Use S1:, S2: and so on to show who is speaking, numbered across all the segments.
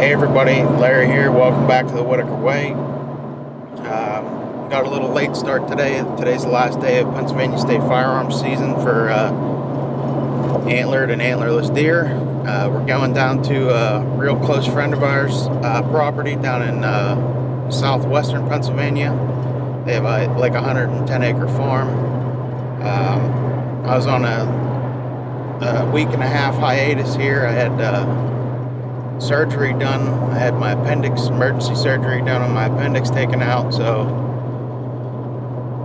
S1: Hey everybody, Larry here. Welcome back to the Whit-Acre Way. Got a little late start today. Today's the last day of Pennsylvania State firearms season for antlered and antlerless deer. We're going down to a real close friend of ours' property down in southwestern Pennsylvania. They have like a 110-acre farm. I was on a week and a half hiatus here. I had surgery done. I had my emergency surgery done on my appendix taken out, so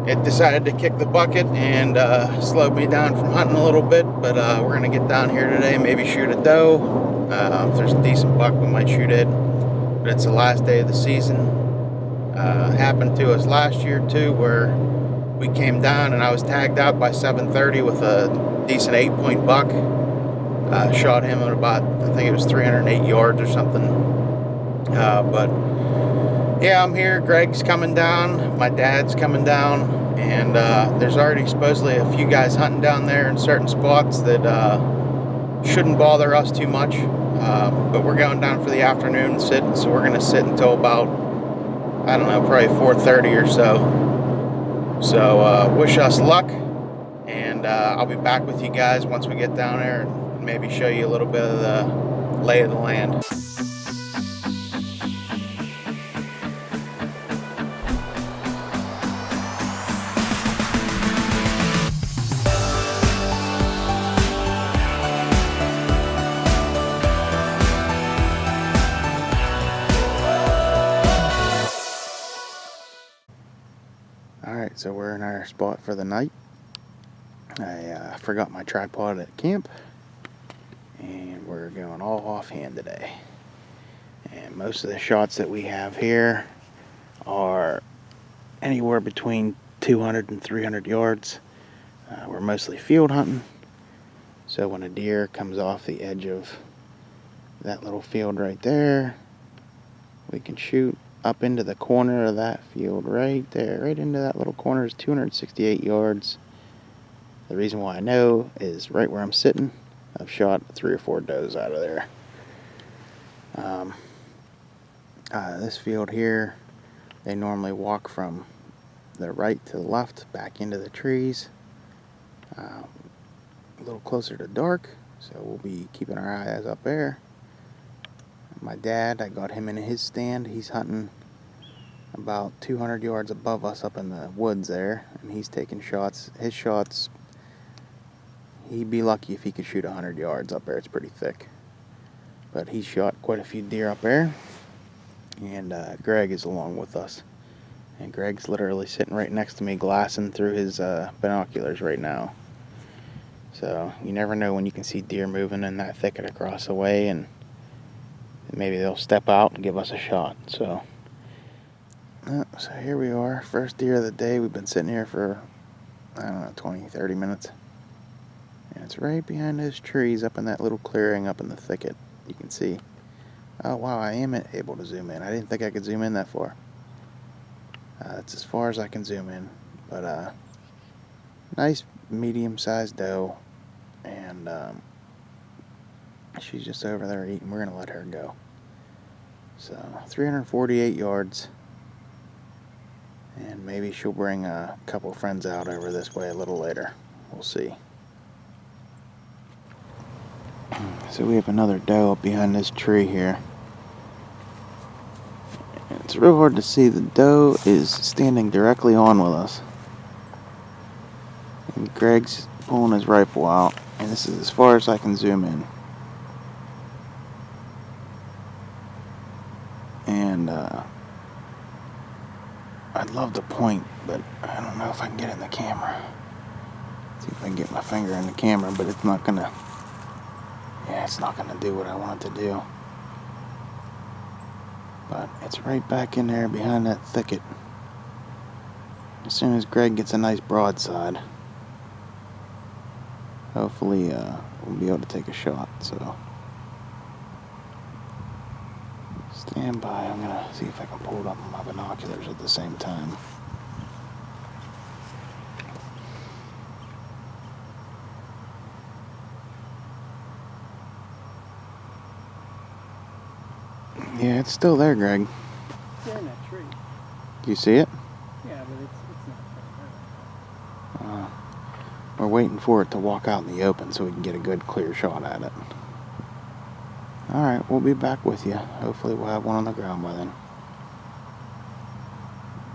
S1: it decided to kick the bucket and slowed me down from hunting a little bit. But we're gonna get down here today, maybe shoot a doe. If there's a decent buck, we might shoot it. But it's the last day of the season. Happened to us last year too, where we came down and I was tagged out by 7:30 with a decent 8-point buck. Shot him at about, I think it was 308 yards or something. But yeah, I'm here. Greg's coming down. My dad's coming down. And there's already supposedly a few guys hunting down there in certain spots that shouldn't bother us too much. But we're going down for the afternoon sitting, so we're going to sit until about, I don't know, probably 4:30 or so. So wish us luck. And I'll be back with you guys once we get down there and maybe show you a little bit of the lay of the land. Alright, so we're in our spot for the night. I forgot my tripod at camp, and we're going all offhand today. And most of the shots that we have here are anywhere between 200 and 300 yards. We're mostly field hunting, so when a deer comes off the edge of that little field right there, we can shoot up into the corner of that field right there. Right into that little corner is 268 yards. The reason why I know is right where I'm sitting, I've shot 3 or 4 does out of there. This field here, they normally walk from the right to the left back into the trees. A little closer to dark, so we'll be keeping our eyes up there. My dad, I got him in his stand. He's hunting about 200 yards above us up in the woods there, and he's taking shots. His shots, he'd be lucky if he could shoot 100 yards up there. It's pretty thick. But he shot quite a few deer up there. And Greg is along with us. And Greg's literally sitting right next to me glassing through his binoculars right now. So you never know when you can see deer moving in that thicket across the way, and maybe they'll step out and give us a shot. So here we are. First deer of the day. We've been sitting here for, I don't know, 20, 30 minutes. And it's right behind those trees up in that little clearing up in the thicket. You can see. Oh wow, I am able to zoom in. I didn't think I could zoom in that far. That's as far as I can zoom in. But nice medium-sized doe. And she's just over there eating. We're going to let her go. So 348 yards. And maybe she'll bring a couple friends out over this way a little later. We'll see. So we have another doe up behind this tree here. It's real hard to see. The doe is standing directly on with us. And Greg's pulling his rifle out. And this is as far as I can zoom in. And I'd love to point, but I don't know if I can get it in the camera. See if I can get my finger in the camera, but it's not gonna. Yeah, it's not gonna do what I want it to do. But it's right back in there behind that thicket. As soon as Greg gets a nice broadside, hopefully we'll be able to take a shot. So stand by. I'm gonna see if I can pull it up on my binoculars at the same time. Yeah, it's still there, Greg.
S2: Yeah, in that tree.
S1: Do you see it?
S2: Yeah, but it's not there.
S1: We're waiting for it to walk out in the open so we can get a good clear shot at it. Alright, we'll be back with you. Hopefully we'll have one on the ground by then.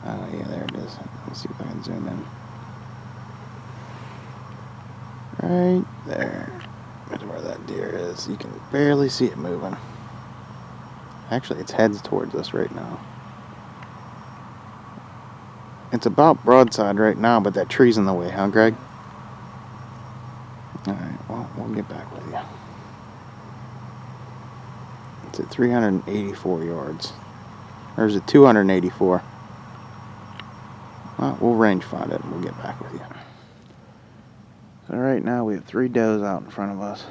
S1: Oh yeah, there it is. Let's see if I can zoom in. Right there. That's where that deer is. You can barely see it moving. Actually, its head's towards us right now. It's about broadside right now, but that tree's in the way, huh, Greg? Alright, well, we'll get back with you. It's at 384 yards. Or is it 284? Well, we'll range find it and we'll get back with you. So right now we have 3 does out in front of us.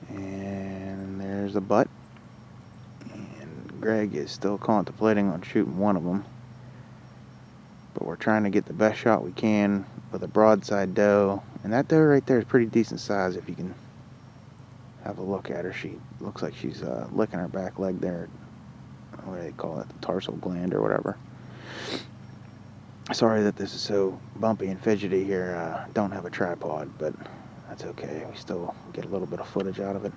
S1: And there's a butt. And Greg is still contemplating on shooting one of them. But we're trying to get the best shot we can with a broadside doe. And that doe right there is pretty decent size if you can have a look at her. She looks like she's licking her back leg there. What do they call it? The tarsal gland or whatever. Sorry that this is so bumpy and fidgety here. Don't have a tripod, but that's okay. We still get a little bit of footage out of it.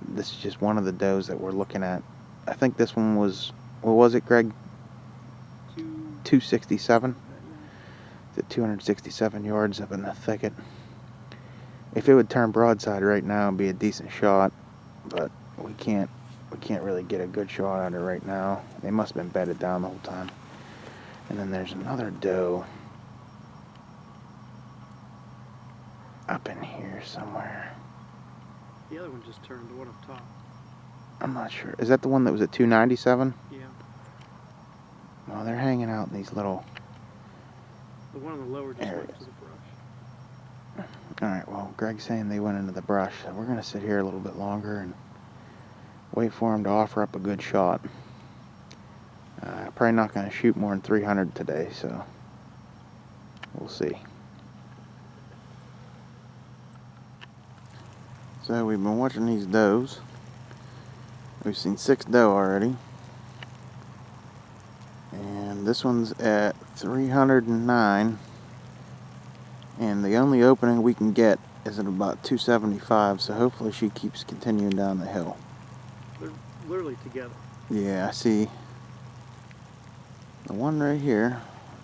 S1: This is just one of the does that we're looking at. I think this one was, what was it, Greg? 267? It's at 267 yards up in the thicket. If it would turn broadside right now, it'd be a decent shot, but we can't really get a good shot at her right now. They must have been bedded down the whole time. And then there's another doe up in here somewhere.
S2: The other one just turned, the one up top.
S1: I'm not sure. Is that the one that was at 297?
S2: Yeah.
S1: Well, they're hanging out in these little...
S2: The one on the lower just went to the brush.
S1: Alright, well, Greg's saying they went into the brush, so we're going to sit here a little bit longer and wait for him to offer up a good shot. Probably not going to shoot more than 300 today, so we'll see. So we've been watching these does. We've seen 6 doe already. And this one's at 309. And the only opening we can get is at about 275, so hopefully she keeps continuing down the hill.
S2: They're literally together.
S1: Yeah, I see. The one right here,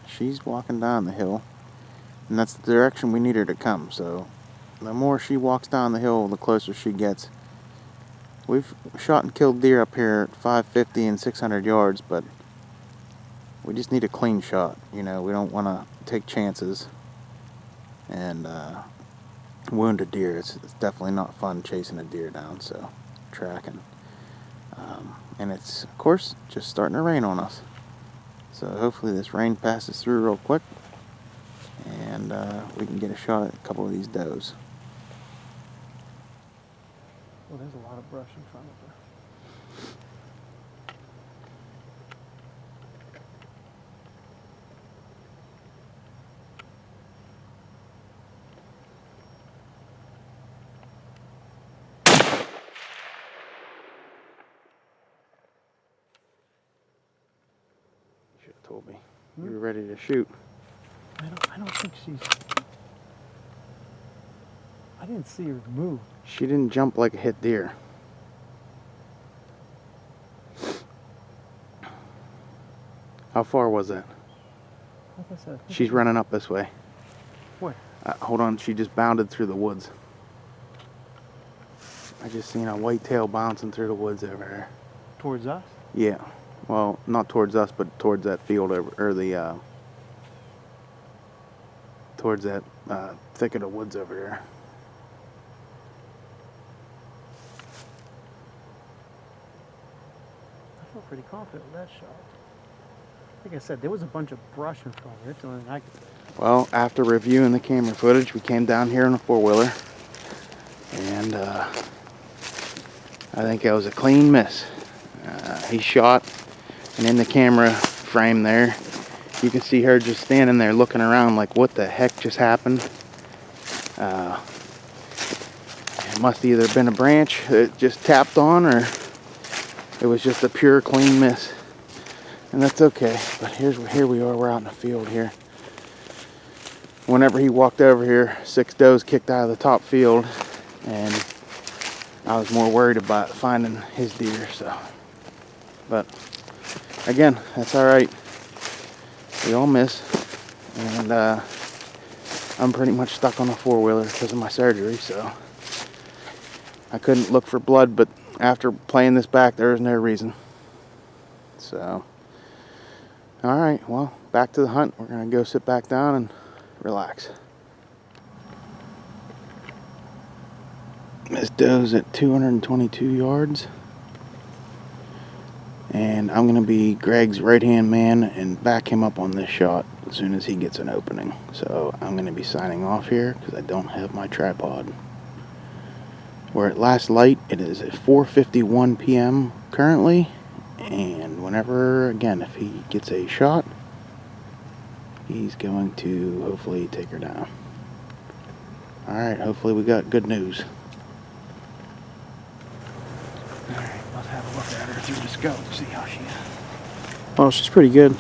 S1: she's walking down the hill, and that's the direction we need her to come, so the more she walks down the hill, the closer she gets. We've shot and killed deer up here at 550 and 600 yards, but we just need a clean shot. You know, we don't want to take chances and wound a deer. It's definitely not fun chasing a deer down, so tracking. And it's, of course, just starting to rain on us. So hopefully this rain passes through real quick and we can get a shot at a couple of these does.
S2: Well, there's a lot of brush in front of her.
S1: You should have told me. You were ready to shoot.
S2: I don't think she's... I didn't see her move.
S1: She didn't jump like a hit deer. How far was that?
S2: Like I said,
S1: She's running up this way.
S2: Where?
S1: Hold on, she just bounded through the woods. I just seen a white tail bouncing through the woods over there.
S2: Towards us?
S1: Yeah. Well, not towards us, but towards that field over, or the, towards that thicket of woods over there.
S2: I feel pretty confident with that shot. Like I said, there was a bunch of brush in front of her. That's the only thing I could say.
S1: Well, after reviewing the camera footage, we came down here in a 4-wheeler, and I think that was a clean miss. He shot, and in the camera frame there, you can see her just standing there looking around like, what the heck just happened? It must either have been a branch that just tapped on, or it was just a pure clean miss, and that's okay. But here we are. We're out in the field here. Whenever he walked over here, 6 does kicked out of the top field, and I was more worried about finding his deer. So, but again, that's all right. We all miss, and I'm pretty much stuck on a 4-wheeler because of my surgery. So I couldn't look for blood, but after playing this back, there was no reason. So, all right, well, back to the hunt. We're gonna go sit back down and relax. This doe's at 222 yards. And I'm gonna be Greg's right-hand man and back him up on this shot as soon as he gets an opening. So I'm gonna be signing off here because I don't have my tripod. We're at last light. It is at 4:51 p.m. currently, and whenever, again, if he gets a shot, he's going to hopefully take her down. Alright, hopefully we got good news. Alright, let's have a look at her through the scope, see how she is.
S2: Oh, she's pretty good.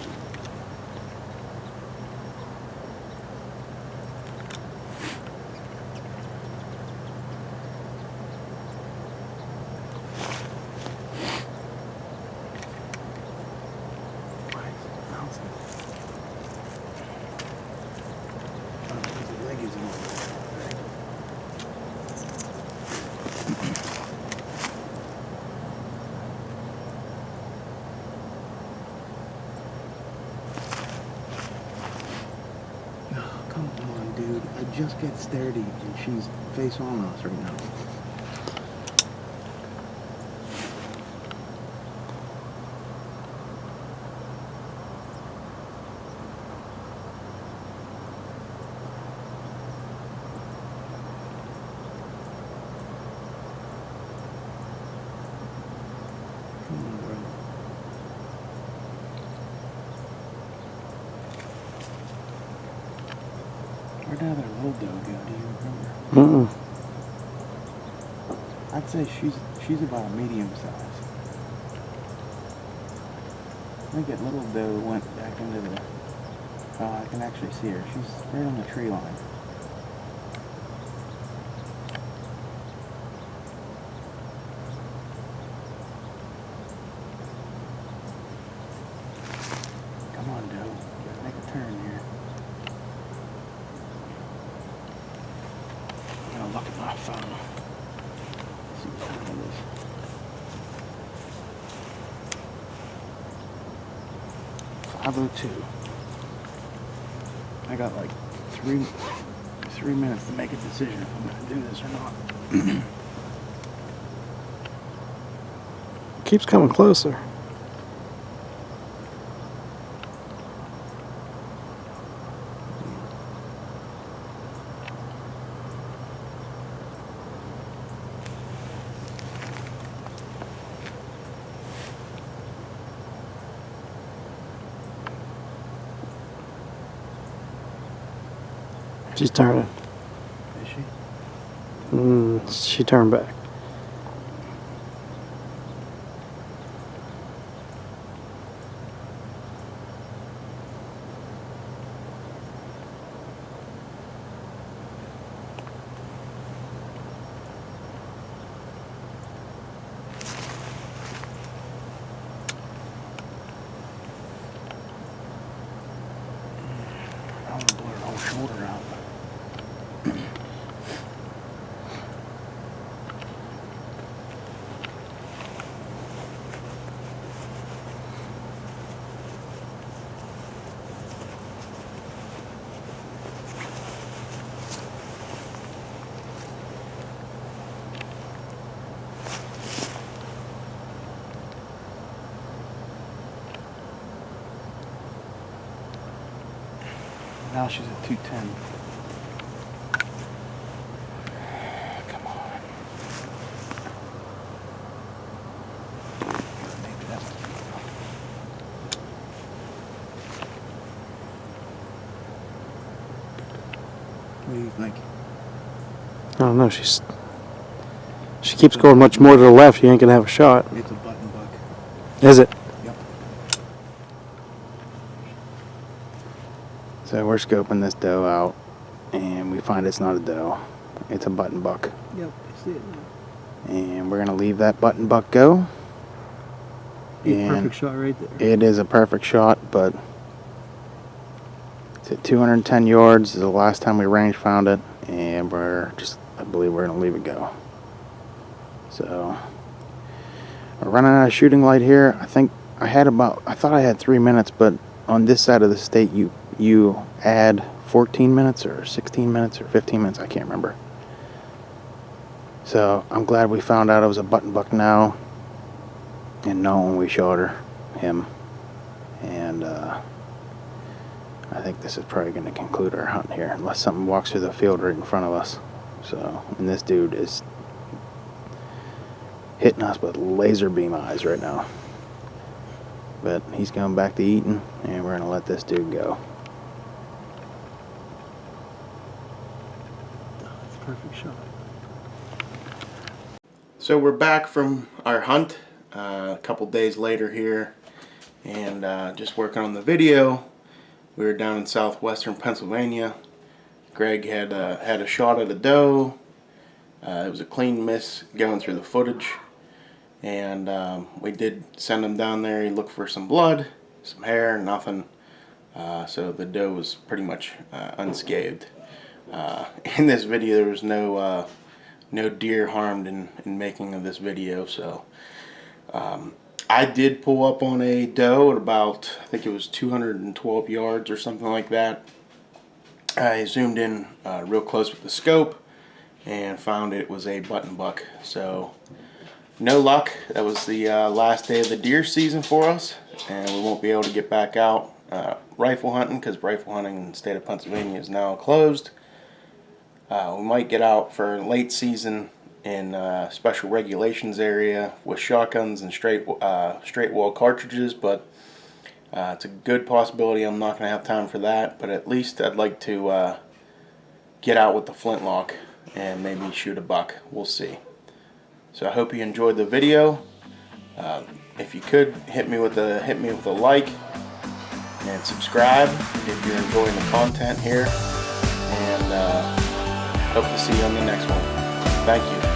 S1: Come on, dude. I just get sturdy and she's face on us right now. Come on, bro. Where'd that other little doe go? Do you remember? I'd say she's about a medium size. I think that little doe went back into the... I can actually see her. She's right on the tree line. Come on, doe. Gotta make a turn here. I'm gonna look at my phone. See what time it is. 5:02. I got like three minutes to make a decision if I'm gonna do this or not.
S2: Keeps coming closer. She's turning.
S1: Is she?
S2: She turned back.
S1: I want to blow her whole shoulder out. Now she's at 210. Come on. Maybe that's what do you think?
S2: I don't know. She keeps going much more to the left. You ain't gonna have a shot.
S1: It's a button buck. Is it?
S3: Yep.
S1: So we're scoping this doe out, and we find it's not a doe. It's a button buck.
S2: Yep, I see it now.
S1: And we're going to leave that button buck go.
S2: Be a
S1: And
S2: perfect shot right there.
S1: it is a perfect shot, but it's at 210 yards. This is the last time we range found it, and I believe we're going to leave it go. So we're running out of shooting light here. I thought I had 3 minutes, but on this side of the state, you add 14 minutes or 16 minutes or 15 minutes. I can't remember. So I'm glad we found out it was a button buck now, and not when we shot him. And I think this is probably going to conclude our hunt here, unless something walks through the field right in front of us. So, and this dude is hitting us with laser beam eyes right now. But he's going back to eating, and we're going to let this dude go.
S2: That's a perfect shot.
S1: So we're back from our hunt a couple days later here, and just working on the video. We were down in southwestern Pennsylvania. Greg had a shot at a doe. It was a clean miss going through the footage, and we did send him down there. He looked for some blood, some hair, nothing. So the doe was pretty much unscathed. In this video, there was no deer harmed in making of this video. So I did pull up on a doe at about, I think it was 212 yards or something like that. I zoomed in real close with the scope and found it was a button buck. So no luck. That was the last day of the deer season for us, and we won't be able to get back out rifle hunting because rifle hunting in the state of Pennsylvania is now closed. We might get out for late season in special regulations area with shotguns and straight wall cartridges, but it's a good possibility I'm not going to have time for that. But at least I'd like to get out with the flintlock and maybe shoot a buck. We'll see. So I hope you enjoyed the video. If you could hit me with a like and subscribe if you're enjoying the content here, and hope to see you on the next one. Thank you.